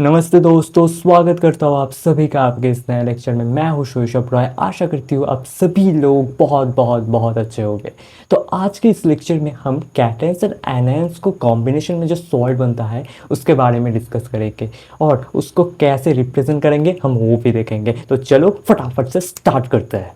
नमस्ते दोस्तों, स्वागत करता हूँ आप सभी का आपके इस नए लेक्चर में। मैं हूँ शोषभ रॉय। आशा करती हूँ आप सभी लोग बहुत बहुत बहुत अच्छे होंगे। तो आज के इस लेक्चर में हम कैटायंस और एनायंस को कॉम्बिनेशन में जो सॉल्ट बनता है उसके बारे में डिस्कस करेंगे और उसको कैसे रिप्रेजेंट करेंगे हम वो भी देखेंगे। तो चलो फटाफट से स्टार्ट करते हैं।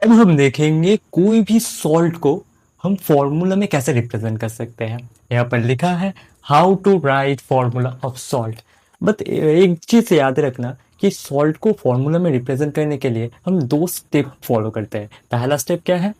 अब हम देखेंगे कोई भी सॉल्ट को हम फॉर्मूला में कैसे रिप्रेजेंट कर सकते हैं। यहाँ पर लिखा है how to write formula of salt. But एक चीज याद रखना कि सॉल्ट को फॉर्मूला में रिप्रेजेंट करने के लिए हम दो स्टेप फॉलो करते हैं। पहला स्टेप क्या है?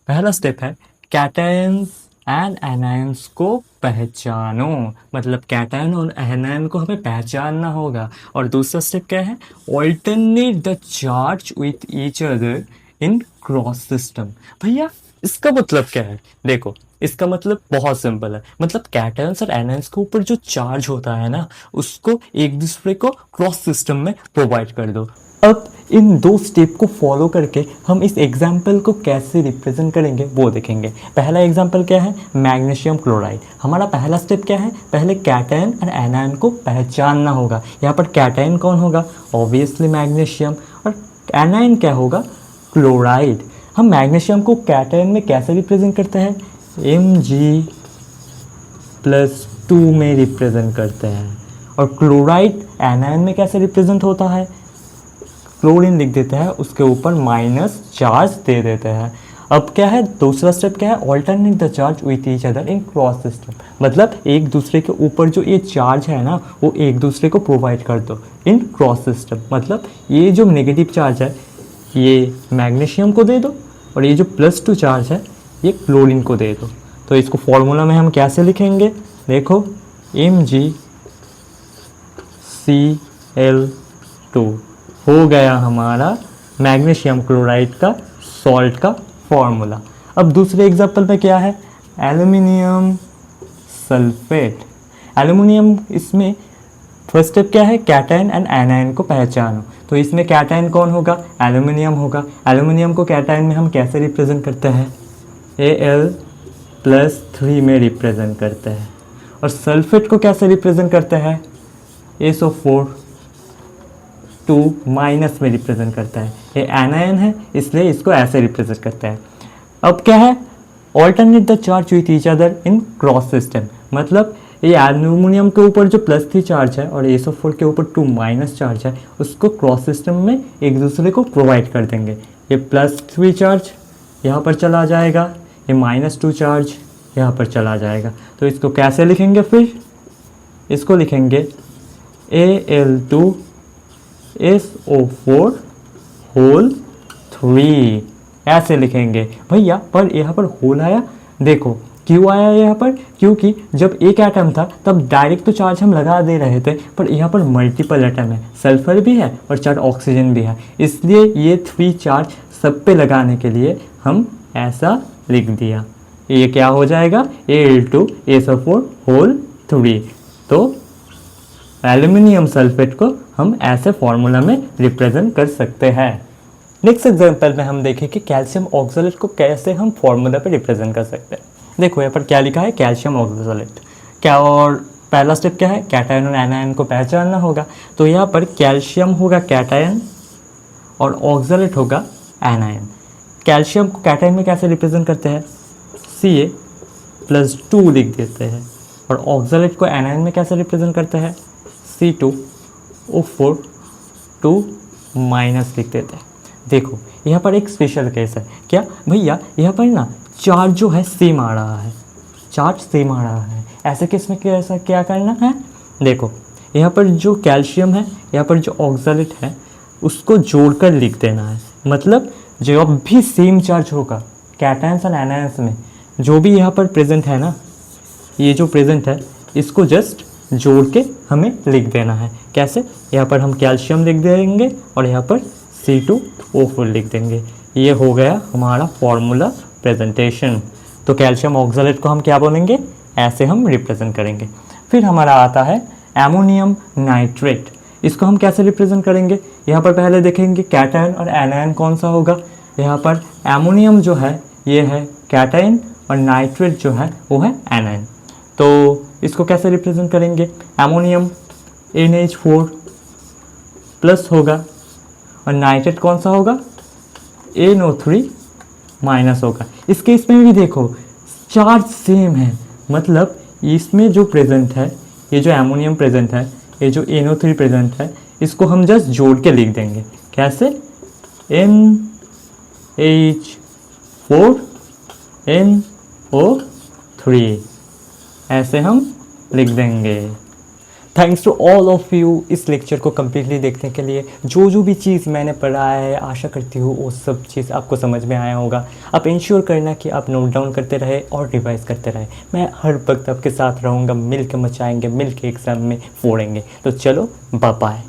पहला स्टेप है कैटायंस एंड एनायंस को पहचानो। मतलब कैटायन और एनायन को हमें पहचानना होगा। और दूसरा स्टेप क्या है? Alternate the charge with each other in cross system. भैया इसका मतलब क्या है? देखो, इसका मतलब बहुत सिंपल है। मतलब कैटायंस और एनायंस के ऊपर जो चार्ज होता है ना, उसको एक दूसरे को क्रॉस सिस्टम में प्रोवाइड कर दो। अब इन दो स्टेप को फॉलो करके हम इस एग्जाम्पल को कैसे रिप्रेजेंट करेंगे वो देखेंगे। पहला एग्जाम्पल क्या है? Magnesium chloride. हमारा पहला स्टेप क्या है? पहले कैटायन और एनायन को पहचानना होगा। यहाँ पर कैटायन कौन होगा? Obviously magnesium. और एनायन क्या होगा? क्लोराइड। हम मैग्नीशियम को कैटायन में कैसे रिप्रेजेंट करते हैं? Mg+2 में रिप्रेजेंट करते हैं। और क्लोराइड एनायन में कैसे रिप्रेजेंट होता है? क्लोरीन लिख देते हैं, उसके ऊपर माइनस चार्ज दे देते हैं। अब क्या है दूसरा स्टेप? क्या है? Alternate the charge with each other in cross system. मतलब एक दूसरे के ऊपर जो ये चार्ज है ना, वो एक दूसरे को प्रोवाइड कर दो इन क्रॉस सिस्टम। मतलब ये जो नेगेटिव चार्ज है ये मैग्नीशियम को दे दो और ये जो +2 चार्ज है ये क्लोरीन को दे दो। तो इसको फॉर्मूला में हम कैसे लिखेंगे? देखो, MgCl2 हो गया हमारा मैग्नीशियम क्लोराइड का सॉल्ट का फॉर्मूला। अब दूसरे एग्जाम्पल में क्या है? Aluminium sulphate. एल्यूमिनियम, इसमें फर्स्ट स्टेप क्या है? कैटायन एंड एनायन को पहचानो। तो इसमें कैटायन कौन होगा? एल्यूमिनियम होगा। एल्यूमिनियम को कैटायन में हम कैसे रिप्रेजेंट करते हैं? Al+3 में रिप्रेजेंट करते हैं। और सल्फेट को कैसे रिप्रेजेंट करते हैं? SO4 माइनस में रिप्रेजेंट करता है। ये एनायन है इसलिए इसको ऐसे रिप्रेजेंट करते हैं। अब क्या है? Alternate the charge with each other in cross system. मतलब ये एल्यूमिनियम के ऊपर जो +3 चार्ज है और SO4 के ऊपर 2 माइनस चार्ज है, उसको क्रॉस सिस्टम में एक दूसरे को प्रोवाइड कर देंगे। ये +3 चार्ज यहाँ पर चला जाएगा, ये -2 चार्ज यहाँ पर चला जाएगा। तो इसको कैसे लिखेंगे फिर? इसको लिखेंगे Al2SO4 होल 3 ऐसे लिखेंगे। भैया पर यहाँ पर होल आया, देखो क्यों आया यहाँ पर? क्योंकि जब एक एटम था तब डायरेक्ट तो चार्ज हम लगा दे रहे थे, पर यहाँ पर मल्टीपल एटम है, सल्फर भी है और 4 ऑक्सीजन भी है, इसलिए ये 3 चार्ज सब पे लगाने के लिए हम ऐसा लिख दिया। ये क्या हो जाएगा? Al2SO4 whole 3। तो एल्यूमिनियम सल्फेट को हम ऐसे फॉर्मूला में रिप्रेजेंट कर सकते हैं। नेक्स्ट एग्जांपल में हम देखें कि कैल्शियम ऑक्सलेट को कैसे हम फॉर्मूला पे रिप्रेजेंट कर सकते हैं। देखो यहाँ पर क्या लिखा है? Calcium oxalate. क्या, और पहला स्टेप क्या है? कैटायन और एनायन को पहचानना होगा। तो यहाँ पर कैल्शियम होगा कैटायन और ऑक्सलेट होगा एनायन। कैल्शियम को कैटायन में कैसे रिप्रेजेंट करते हैं? Ca+2 लिख देते हैं। और ऑक्सलेट को एनायन में कैसे रिप्रेजेंट करते हैं? C2O4 2 माइनस लिख देते हैं। देखो यहाँ पर एक स्पेशल केस है। क्या भैया? यहाँ पर ना चार्ज जो है सेम आ रहा है, चार्ज सेम आ रहा है। ऐसे केस में कैसा क्या करना है? देखो यहाँ पर जो कैल्शियम है, यहाँ पर जो ऑक्सलेट है, उसको जोड़कर लिख देना है। मतलब जब भी सेम चार्ज होगा कैटायंस और एनायंस में, जो भी यहाँ पर प्रेजेंट है ना, ये जो प्रेजेंट है इसको जस्ट जोड़ के हमें लिख देना है। कैसे? यहाँ पर हम कैल्शियम लिख देंगे और यहाँ पर C2O4 लिख देंगे। ये हो गया हमारा फॉर्मूला प्रेजेंटेशन। तो कैल्शियम ऑक्सलेट को हम क्या बोलेंगे? ऐसे हम रिप्रेजेंट करेंगे। फिर हमारा आता है एमोनियम नाइट्रेट। इसको हम कैसे रिप्रेजेंट करेंगे? यहाँ पर पहले देखेंगे कैटायन और एनायन कौन सा होगा। यहाँ पर एमोनियम जो है ये है कैटायन और नाइट्रेट जो है वो है एनायन। तो इसको कैसे रिप्रेजेंट करेंगे? एमोनियम NH4 प्लस होगा और नाइट्रेट कौन सा होगा, NO3 माइनस होगा। इस केस में भी देखो चार्ज सेम है, मतलब इसमें जो प्रेजेंट है, ये जो एमोनियम प्रेजेंट है, ये जो NO3 प्रेजेंट है, इसको हम जस्ट जोड़ के लिख देंगे। कैसे, NH4 NO3 ऐसे हम लिख देंगे। Thanks to all of you इस लेक्चर को कम्प्लीटली देखने के लिए। जो जो भी चीज़ मैंने पढ़ाया है आशा करती हूँ वो सब चीज़ आपको समझ में आया होगा। आप इंश्योर करना कि आप नोट डाउन करते रहे और रिवाइज करते रहे। मैं हर वक्त आपके साथ रहूँगा, मिल के मचाएँगे, मिल के एग्ज़ाम में फोड़ेंगे। तो चलो बाय बाय।